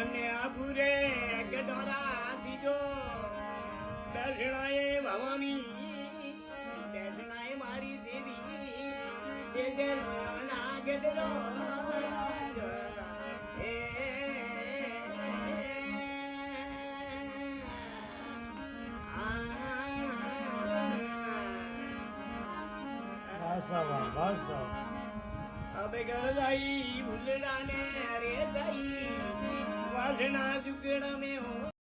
અને આબુરે ગઢોરા દીજો દર્શનાએ ભવાની દર્શનાએ મારી દેવી તેજે ના ગઢરો હવે ઘર જાય ભૂલડા ને રે જાય વાસણા જુગડા મેં